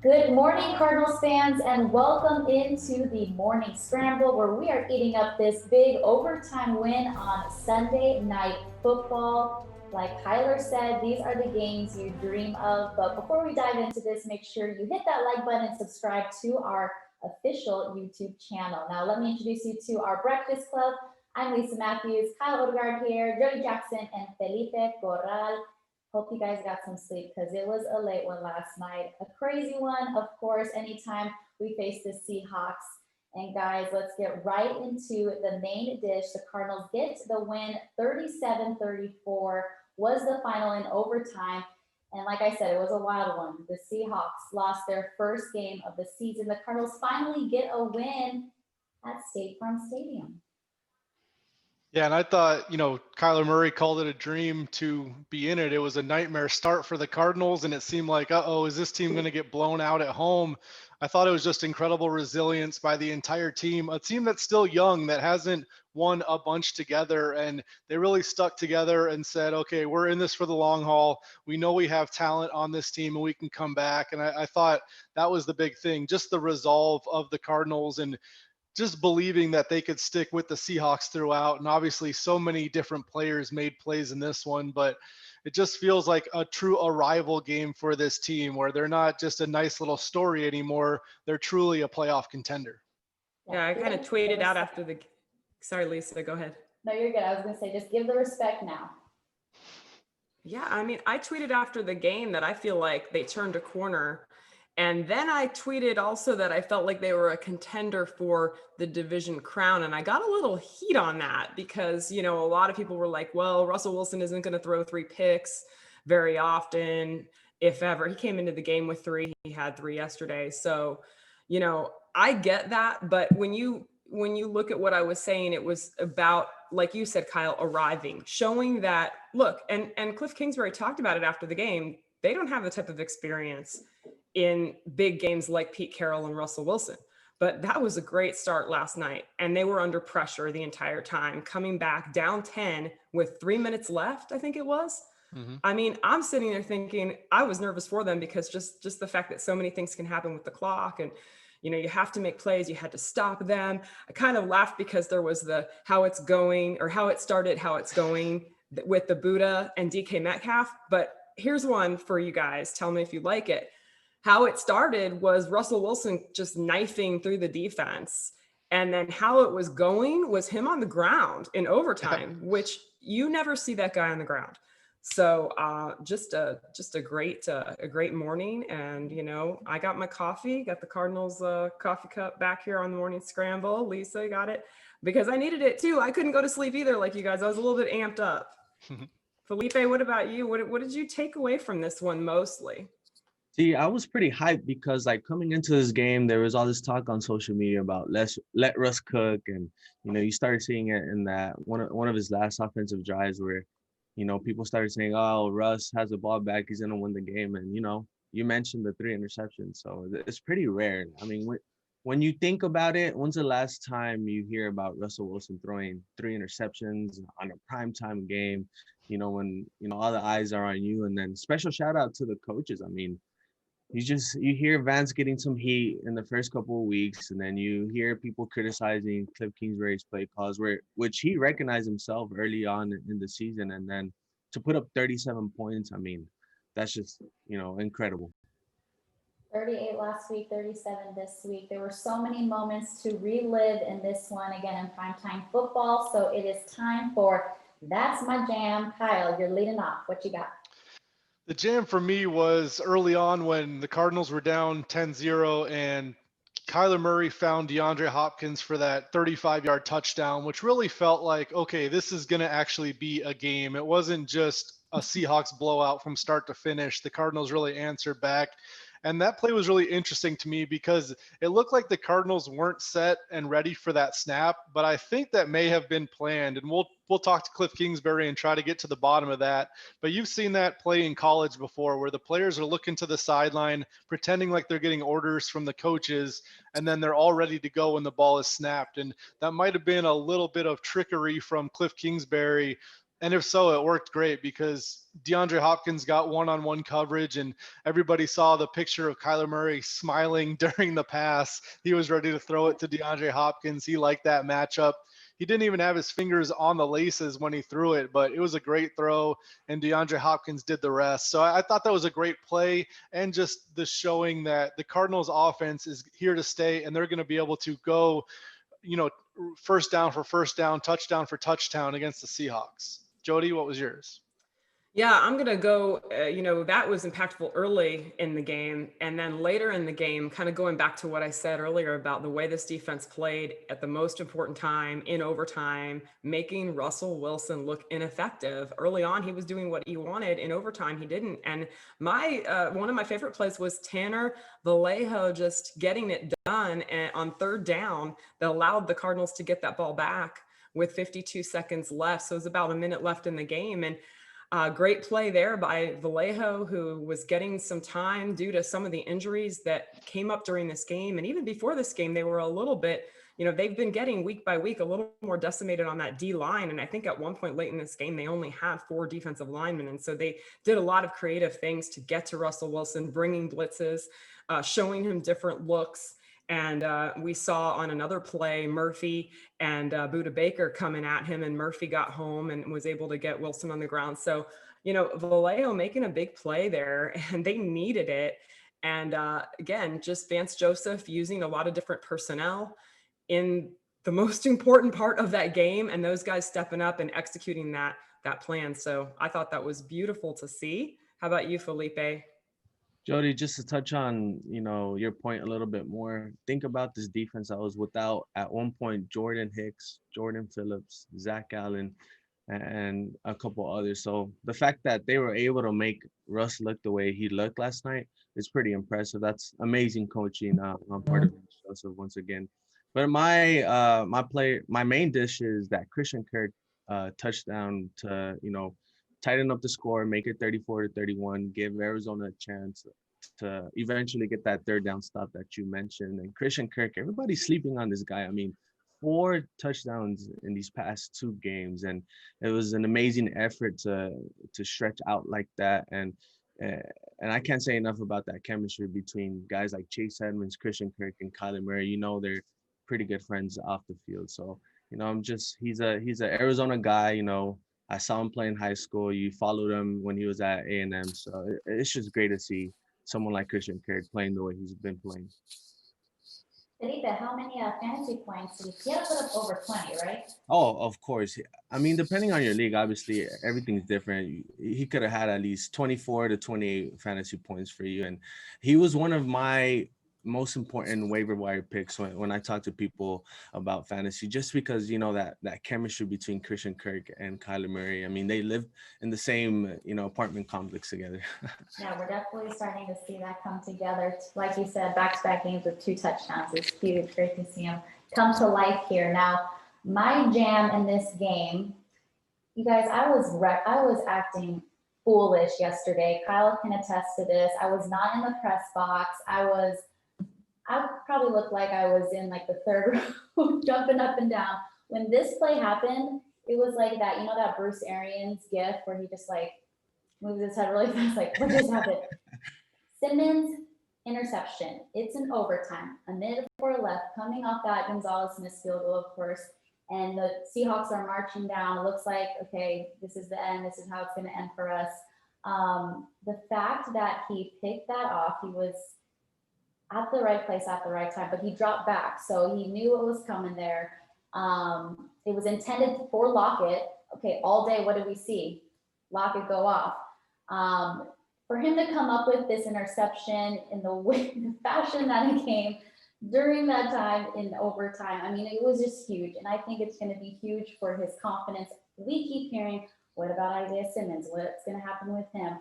Good morning, Cardinals fans, and welcome into the morning scramble where we are eating up this big overtime win on Sunday Night Football. Like Kyler said, these are the games you dream of. But before we dive into this, make sure you hit that like button and subscribe to our official YouTube channel. Now, let me introduce you to our Breakfast Club. I'm Lisa Matthews, Kyle Odegaard here, Jody Jackson, and Felipe Corral. Hope you guys got some sleep because it was a late one last night. A crazy one, of course, anytime we face the Seahawks. And guys, let's get right into the main dish. The Cardinals get the win 37-34 was the final in overtime. And like I said, it was a wild one. The Seahawks lost their first game of the season. The Cardinals finally get a win at State Farm Stadium. Yeah, and I thought, Kyler Murray called it a dream to be in it. It was a nightmare start for the Cardinals, and it seemed like, is this team going to get blown out at home? I thought it was just incredible resilience by the entire team, a team that's still young, that hasn't won a bunch together, and they really stuck together and said, okay, we're in this for the long haul. We know we have talent on this team, and we can come back. And I thought that was the big thing, just the resolve of the Cardinals and just believing that they could stick with the Seahawks throughout. And obviously so many different players made plays in this one, but it just feels like a true arrival game for this team where they're not just a nice little story anymore. They're truly a playoff contender. Yeah, I kind of tweeted out after the, sorry, Lisa, go ahead. No, you're good. I was going to say, just give the respect now. Yeah, I mean, I tweeted after the game that I feel like they turned a corner. And then I tweeted also that I felt like they were a contender for the division crown. And I got a little heat on that because, a lot of people were like, well, Russell Wilson isn't going to throw 3 picks very often, if ever. He came into the game with 3. He had 3 yesterday. So, I get that. But when you look at what I was saying, it was about, like you said, Kyle, arriving, showing that, look, and Cliff Kingsbury talked about it after the game. They don't have the type of experience in big games like Pete Carroll and Russell Wilson. But that was a great start last night. And they were under pressure the entire time, coming back down 10 with 3 minutes left, I think it was. Mm-hmm. I mean, I'm sitting there thinking, I was nervous for them because just the fact that so many things can happen with the clock and, you have to make plays, you had to stop them. I kind of laughed because there was the how it's going or how it started, how it's going with the Buddha and DK Metcalf. But here's one for you guys. Tell me if you like it. How it started was Russell Wilson just knifing through the defense. And then how it was going was him on the ground in overtime, which you never see that guy on the ground. So just a great morning. And, I got my coffee, got the Cardinals coffee cup back here on the morning scramble. Lisa got it because I needed it too. I couldn't go to sleep either like you guys. I was a little bit amped up. Felipe, what about you? What did you take away from this one mostly? See, I was pretty hyped because coming into this game, there was all this talk on social media about let Russ cook, and you started seeing it in that one of his last offensive drives where, people started saying, "Oh, Russ has the ball back, he's gonna win the game," and you mentioned the 3 interceptions, so it's pretty rare. I mean, when you think about it, when's the last time you hear about Russell Wilson throwing 3 interceptions on a primetime game? When all the eyes are on you, and then special shout out to the coaches. I mean, you hear Vance getting some heat in the first couple of weeks, and then you hear people criticizing Cliff Kingsbury's play calls, which he recognized himself early on in the season, and then to put up 37 points, I mean, that's just incredible. 38 last week, 37 this week. There were so many moments to relive in this one again in primetime football. So it is time for That's My Jam. Kyle, you're leading off. What you got? The jam for me was early on when the Cardinals were down 10-0 and Kyler Murray found DeAndre Hopkins for that 35-yard touchdown, which really felt like, okay, this is going to actually be a game. It wasn't just a Seahawks blowout from start to finish. The Cardinals really answered back. And that play was really interesting to me because it looked like the Cardinals weren't set and ready for that snap, but I think that may have been planned. And we'll talk to Cliff Kingsbury and try to get to the bottom of that. But you've seen that play in college before where the players are looking to the sideline, pretending like they're getting orders from the coaches, and then they're all ready to go when the ball is snapped. And that might have been a little bit of trickery from Cliff Kingsbury And if so, it worked great because DeAndre Hopkins got one-on-one coverage, and everybody saw the picture of Kyler Murray smiling during the pass. He was ready to throw it to DeAndre Hopkins. He liked that matchup. He didn't even have his fingers on the laces when he threw it, but it was a great throw, and DeAndre Hopkins did the rest. So I thought that was a great play, and just the showing that the Cardinals offense is here to stay, and they're going to be able to go, first down for first down, touchdown for touchdown against the Seahawks. Jody, what was yours? Yeah, I'm going to go, that was impactful early in the game. And then later in the game, kind of going back to what I said earlier about the way this defense played at the most important time in overtime, making Russell Wilson look ineffective. Early on, he was doing what he wanted. In overtime, he didn't. And one of my favorite plays was Tanner Vallejo just getting it done on third down that allowed the Cardinals to get that ball back with 52 seconds left. So it was about a minute left in the game. And great play there by Vallejo, who was getting some time due to some of the injuries that came up during this game. And even before this game, they were a little bit, they've been getting week by week a little more decimated on that D line. And I think at one point late in this game, they only had 4 defensive linemen. And so they did a lot of creative things to get to Russell Wilson, bringing blitzes, showing him different looks. And we saw on another play, Murphy and Budda Baker coming at him, and Murphy got home and was able to get Wilson on the ground. So, Vallejo making a big play there, and they needed it. And again, just Vance Joseph using a lot of different personnel in the most important part of that game, and those guys stepping up and executing that plan. So I thought that was beautiful to see. How about you, Felipe? Jody, just to touch on, your point a little bit more, think about this defense that was without, at one point, Jordan Hicks, Jordan Phillips, Zach Allen, and a couple others. So the fact that they were able to make Russ look the way he looked last night is pretty impressive. That's amazing coaching on part of Joseph once again. But my main dish is that Christian Kirk touchdown to, tighten up the score, make it 34-31, give Arizona a chance to eventually get that third down stop that you mentioned. And Christian Kirk, everybody's sleeping on this guy. I mean, 4 touchdowns in these past 2 games, and it was an amazing effort to stretch out like that. And I can't say enough about that chemistry between guys like Chase Edmonds, Christian Kirk, and Kyler Murray. They're pretty good friends off the field. So he's a Arizona guy. I saw him play in high school. You followed him when he was at A&M. So it's just great to see someone like Christian Kirk playing the way he's been playing. Felipe, how many fantasy points did he have? To put up over 20, right? Oh, of course. I mean, depending on your league, obviously everything's different. He could have had at least 24 to 28 fantasy points for you. And he was one of my most important waiver wire picks when I talk to people about fantasy, just because that chemistry between Christian Kirk and Kyler Murray. I mean, they lived in the same apartment complex together. Yeah, we're definitely starting to see that come together. Like you said, back-to-back games with 2 touchdowns is huge. Great to see him come to life here. Now, my jam in this game, you guys, I was acting foolish yesterday. Kyle can attest to this. I was not in the press box. I probably looked like I was in like the third row, jumping up and down. When this play happened, it was like that, that Bruce Arians gif where he just like moves his head really fast, like, what just happened? Simmons, interception. It's an overtime. A minute 4 left, coming off that Gonzalez missed field goal, of course. And the Seahawks are marching down. It looks like, okay, this is the end. This is how it's going to end for us. The fact that he picked that off, he was at the right place at the right time, but he dropped back. So he knew what was coming there. It was intended for Lockett. Okay, all day, what did we see? Lockett go off. For him to come up with this interception in the fashion that it came during that time in overtime, I mean, it was just huge. And I think it's going to be huge for his confidence. We keep hearing, what about Isaiah Simmons? What's going to happen with him?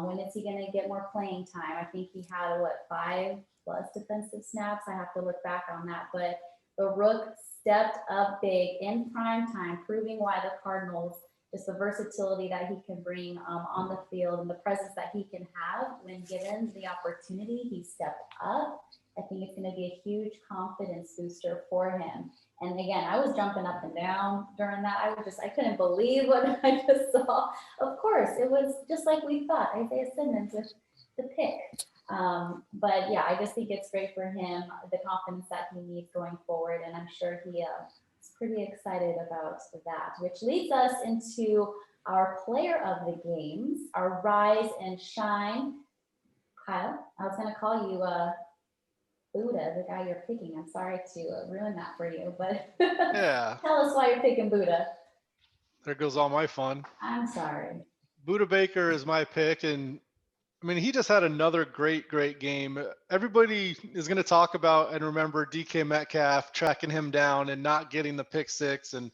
When is he going to get more playing time? I think he had, 5+ defensive snaps. I have to look back on that. But the Rook stepped up big in prime time, proving why the Cardinals, just the versatility that he can bring on the field and the presence that he can have when given the opportunity, he stepped up I think it's going to be a huge confidence booster for him. And again, I was jumping up and down during that. I couldn't believe what I just saw. Of course, it was just like we thought, Isaiah Simmons with the pick. But yeah, I just think it's great for him, the confidence that he needs going forward. And I'm sure he is pretty excited about that, which leads us into our player of the games, our rise and shine. Kyle, I was going to call you Buddha, the guy you're picking. I'm sorry to ruin that for you, but Yeah, tell us why you're picking Buddha. there goes all my fun. I'm sorry. Buda Baker is my pick, and I mean, he just had another great game. Everybody is going to talk about and remember DK Metcalf tracking him down and not getting the pick six. And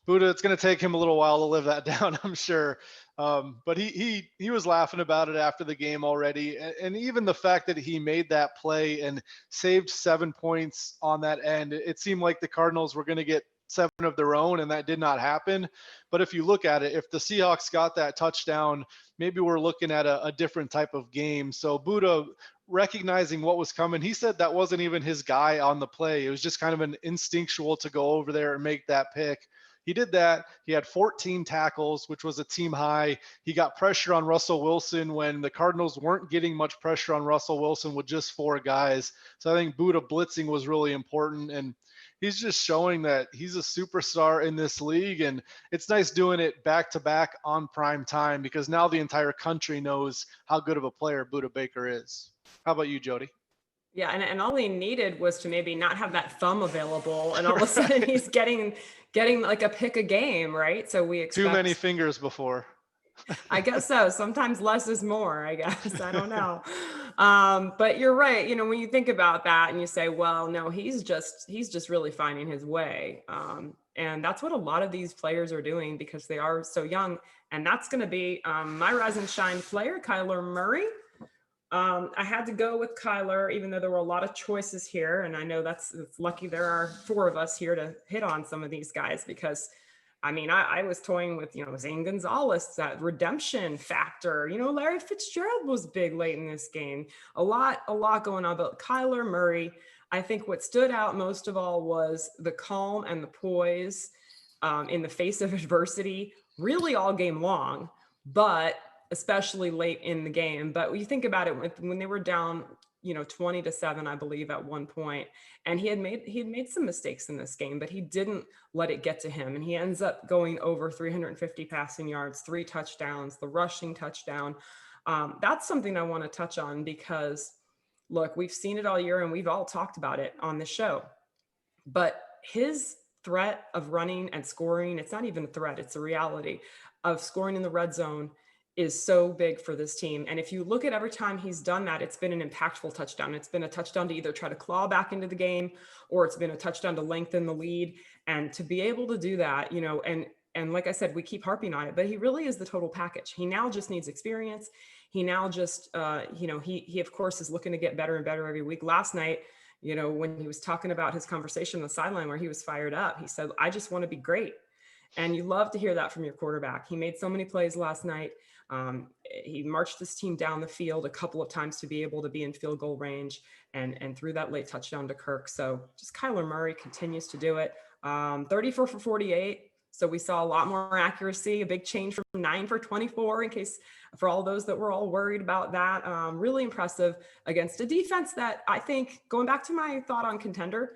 Buda, it's going to take him a little while to live that down, I'm sure. But he was laughing about it after the game already, and even the fact that he made that play and saved 7 points on that end. It seemed like the Cardinals were going to get 7 of their own, and that did not happen. But if you look at it, if the Seahawks got that touchdown, maybe we're looking at a different type of game. So Buda, recognizing what was coming, he said that wasn't even his guy on the play. It was just kind of an instinctual to go over there and make that pick. He did that. He had 14 tackles, which was a team high. He got pressure on Russell Wilson when the Cardinals weren't getting much pressure on Russell Wilson with just 4 guys. So I think Buda blitzing was really important. And he's just showing that he's a superstar in this league. And it's nice doing it back to back on prime time, because now the entire country knows how good of a player Buda Baker is. How about you, Jody? Yeah, and all he needed was to maybe not have that thumb available, and all of a sudden he's getting like a pick a game, right? So we expect too many fingers before. I guess so. Sometimes less is more, I guess. I don't know. But you're right. You know, when you think about that and you say, well, no, he's just really finding his way. And that's what a lot of these players are doing because they are so young. And that's going to be my rise and shine player, Kyler Murray. I had to go with Kyler, even though there were a lot of choices here. And I know it's lucky there are 4 of us here to hit on some of these guys because I mean, I was toying with, Zane Gonzalez, that redemption factor. Larry Fitzgerald was big late in this game. A lot going on. But Kyler Murray, I think what stood out most of all was the calm and the poise in the face of adversity, really all game long, but especially late in the game. But when you think about it, when they were down, 20-7, I believe at one point, and he had made some mistakes in this game, but he didn't let it get to him. And he ends up going over 350 passing yards, 3 touchdowns, the rushing touchdown. That's something I want to touch on because look, we've seen it all year and we've all talked about it on the show, but his threat of running and scoring, it's not even a threat, it's a reality of scoring in the red zone is so big for this team. And if you look at every time he's done that, it's been an impactful touchdown. It's been a touchdown to either try to claw back into the game or it's been a touchdown to lengthen the lead. And to be able to do that, and like I said, we keep harping on it, but he really is the total package. He now just needs experience. He now just, he of course is looking to get better and better every week. Last night, when he was talking about his conversation on the sideline where he was fired up, he said, I just want to be great. And you love to hear that from your quarterback. He made so many plays last night. He marched this team down the field a couple of times to be able to be in field goal range and threw that late touchdown to Kirk. So just Kyler Murray continues to do it. 34 for 48. So we saw a lot more accuracy, a big change from 9 for 24 in case for all those that were all worried about that. Really impressive against a defense that I think, going back to my thought on contender,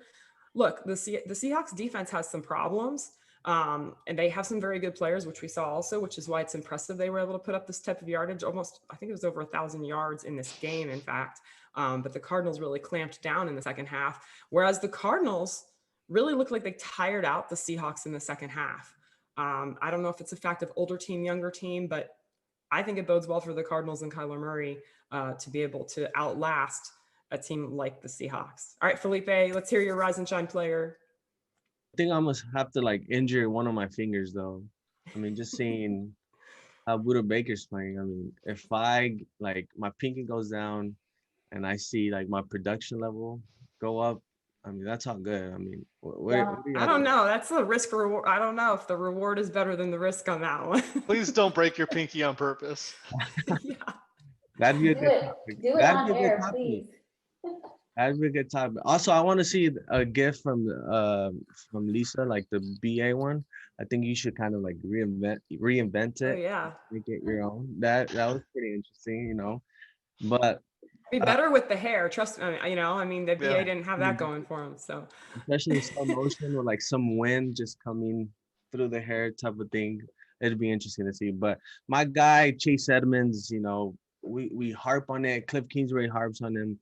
look, the Seahawks defense has some problems. And they have some very good players, which we saw also, which is why it's impressive they were able to put up this type of yardage. Almost, I think it was over 1,000 yards in this game, in fact. But the Cardinals really clamped down in the second half, whereas the Cardinals really looked like they tired out the Seahawks in the second half. I don't know if it's a fact of older team, younger team, but I think it bodes well for the Cardinals and Kyler Murray to be able to outlast a team like the Seahawks. All right, Felipe, let's hear your rise and shine player. I think I must have to injure one of my fingers though. I mean, just seeing how Buda Baker's playing. I mean, if my pinky goes down and I see my production level go up, I mean, that's all good. I mean, I don't know. That's the risk reward. I don't know if the reward is better than the risk on that one. Please don't break your pinky on purpose. Yeah. That'd be a Do it on air, please. That'd be a good time. Also, I want to see a gift from Lisa, like the BA one. I think you should kind of like reinvent Oh it, yeah. make it your own. That was pretty interesting, you know. But Be better with the hair. Trust me, you know, I mean, the Yeah. BA didn't have that going for him. So especially in slow motion with like some wind just coming through the hair type of thing. It'd be interesting to see. But my guy Chase Edmonds, you know, we harp on it. Cliff Kingsbury harps on him.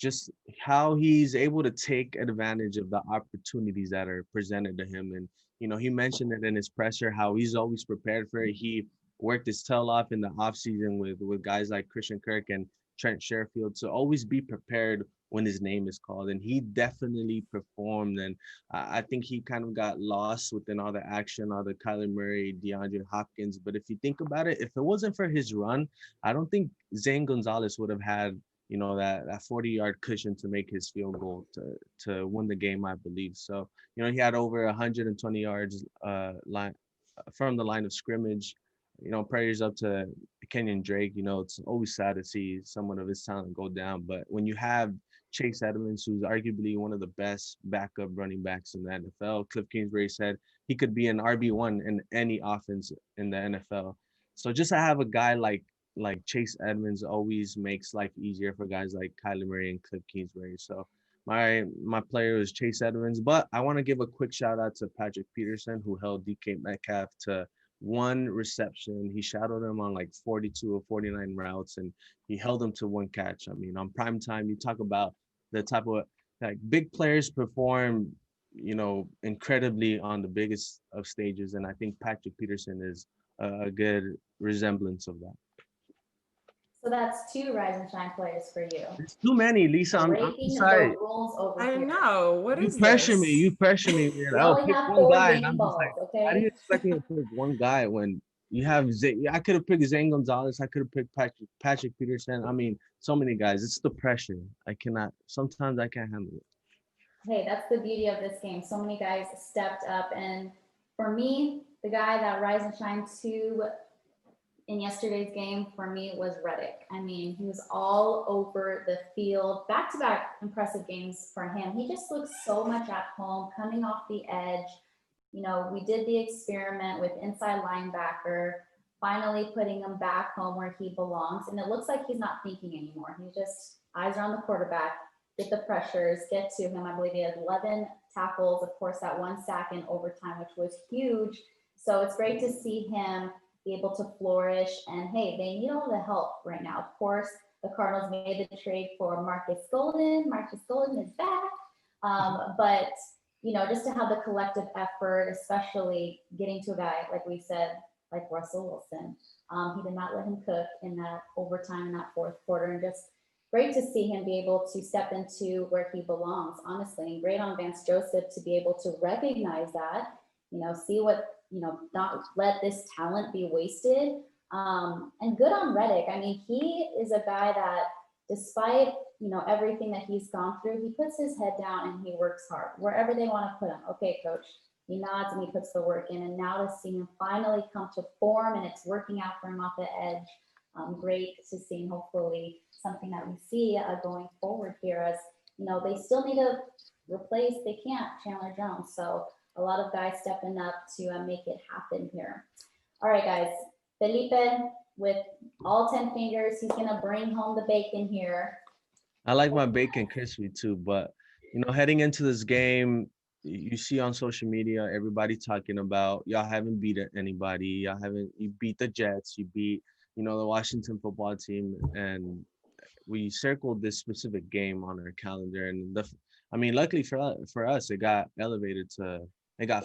Just how he's able to take advantage of the opportunities that are presented to him. And you know, he mentioned it in his presser how he's always prepared for it. He worked his tail off in the offseason with guys like Christian Kirk and Trent Sherfield. So always be prepared when his name is called. And he definitely performed. And I think he kind of got lost within all the action, all the Kyler Murray, DeAndre Hopkins. But if you think about it, if it wasn't for his run, I don't think Zane Gonzalez would have had, you know, that 40-yard cushion to make his field goal to win the game, I believe. So, you know, he had over 120 yards line from the line of scrimmage. You know, prayers up to Kenyon Drake. You know, it's always sad to see someone of his talent go down. But when you have Chase Edmonds, who's arguably one of the best backup running backs in the NFL, Cliff Kingsbury said he could be an RB1 in any offense in the NFL. So just to have a guy like Chase Edmonds always makes life easier for guys like Kyler Murray and Cliff Kingsbury. So my player is Chase Edmonds, but I want to give a quick shout out to Patrick Peterson, who held DK Metcalf to one reception. He shadowed him on like 42 or 49 routes, and he held him to one catch. I mean, on prime time, you talk about the type of like big players perform, you know, incredibly on the biggest of stages, and I think Patrick Peterson is a good resemblance of that. So that's two Rise and Shine players for you. It's too many, Lisa. I'm Breaking sorry. the rules over I here. know. What You is pressure me. this? You pressure me. Man. We I'll only pick have one 4 guy, and gaming I'm just like, balls, how do you okay? expect me to pick one guy when you have Zay? I could have picked Zane Gonzalez. I could have picked Patrick Peterson. I mean, so many guys. It's the pressure. I cannot. Sometimes I can't handle it. Hey, that's the beauty of this game. So many guys stepped up. And for me, the guy that Rise and Shine to in yesterday's game for me was Reddick. I mean, he was all over the field, back-to-back impressive games for him. He just looks so much at home, coming off the edge. You know, we did the experiment with inside linebacker, finally putting him back home where he belongs. And it looks like he's not thinking anymore. He's just eyes are on the quarterback, get the pressures, get to him. I believe he had 11 tackles, of course, that one sack in overtime, which was huge. So it's great to see him be able to flourish. And hey, they need all the help right now. Of course, the Cardinals made the trade for Marcus Golden. Marcus Golden is back. But, you know, just to have the collective effort, especially getting to a guy, like we said, like Russell Wilson. He did not let him cook in that overtime in that fourth quarter. And just great to see him be able to step into where he belongs, honestly. And great on Vance Joseph to be able to recognize that, you know, see what, you know, not let this talent be wasted. And good on Reddick. I mean, he is a guy that, despite, you know, everything that he's gone through, he puts his head down and he works hard wherever they want to put him. Okay, coach. He nods and he puts the work in. And now to see him finally come to form and it's working out for him off the edge. Great to see, and hopefully something that we see going forward here, as you know, they still need to replace, they can't, Chandler Jones. So a lot of guys stepping up to make it happen here. All right, guys. Felipe, with all 10 fingers, he's going to bring home the bacon here. I like my bacon crispy too, but you know, heading into this game, you see on social media everybody talking about y'all haven't beat anybody, you beat the Jets, you beat, you know, the Washington football team, and we circled this specific game on our calendar. And I mean, luckily for us, it got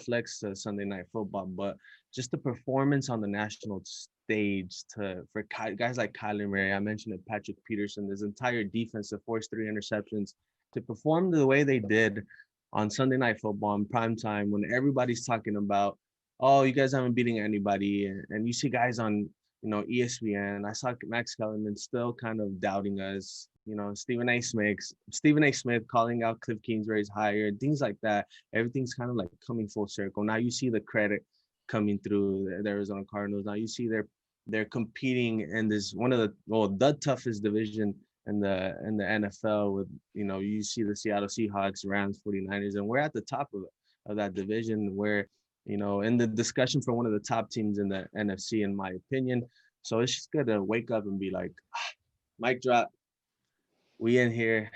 flexed to Sunday Night Football. But just the performance on the national stage for guys like Kyler Murray, I mentioned it, Patrick Peterson, this entire defense that forced 3 interceptions, to perform the way they did on Sunday Night Football in prime time when everybody's talking about, oh, you guys haven't beaten anybody, and you see guys on, you know, ESPN. I saw Max Kellerman still kind of doubting us. You know, Stephen A. Smith calling out Cliff Kingsbury's hire, things like that. Everything's kind of like coming full circle. Now you see the credit coming through the Arizona Cardinals. Now you see they're competing in this the toughest division in the NFL with, you see the Seattle Seahawks, Rams, 49ers, and we're at the top of that division. We're, in the discussion for one of the top teams in the NFC, in my opinion. So it's just good to wake up and be like, mic drop. We in here.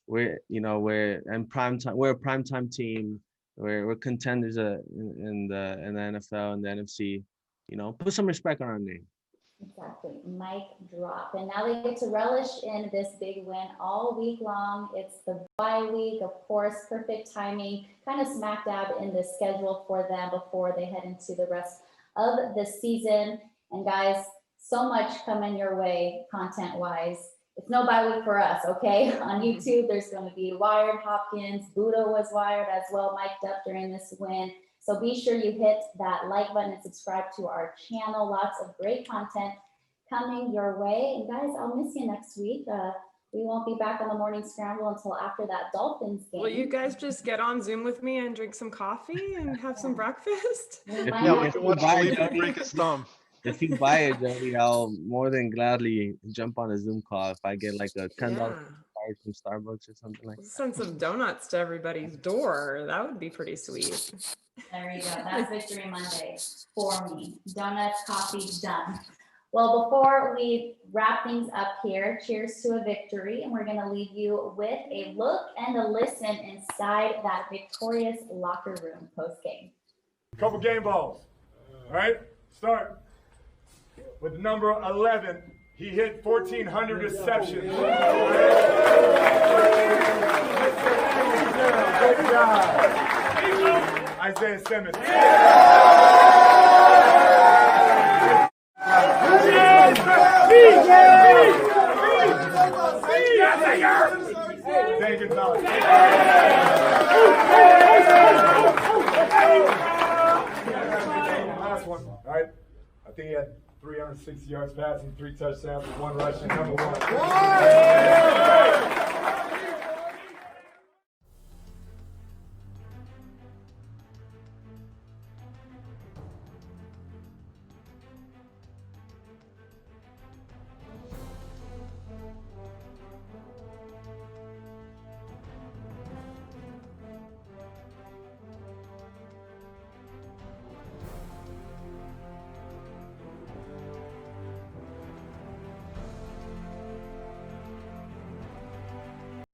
We're in prime time. We're a primetime team. We're contenders in the NFL and the NFC. Put some respect on our name. Exactly. Mic drop. And now they get to relish in this big win all week long. It's the bye week, of course, perfect timing, kind of smack dab in the schedule for them before they head into the rest of the season. And guys, so much coming your way content-wise. It's no bye week for us, okay? On YouTube, there's going to be Wired Hopkins. Budo was wired as well, mic'd up during this win. So be sure you hit that like button and subscribe to our channel. Lots of great content coming your way. And guys, I'll miss you next week. We won't be back on the morning scramble until after that Dolphins game. Will you guys just get on Zoom with me and drink some coffee and have some breakfast? We can watch Felipe break his thumb. If you buy it, Jody, I'll more than gladly jump on a Zoom call if I get like a $10 card from Starbucks or something like that. Send some donuts to everybody's door. That would be pretty sweet. There you go. That's Victory Monday for me. Donuts, coffee, done. Well, before we wrap things up here, cheers to a victory. And we're going to leave you with a look and a listen inside that victorious locker room post-game. A couple game balls. All right, start with number 11. He hit 1,400 receptions. Good job. Isaiah Simmons. David Gonzalez. Last one, all right? I think he had 360 yards passing, 3 touchdowns, 1 rushing, number 1.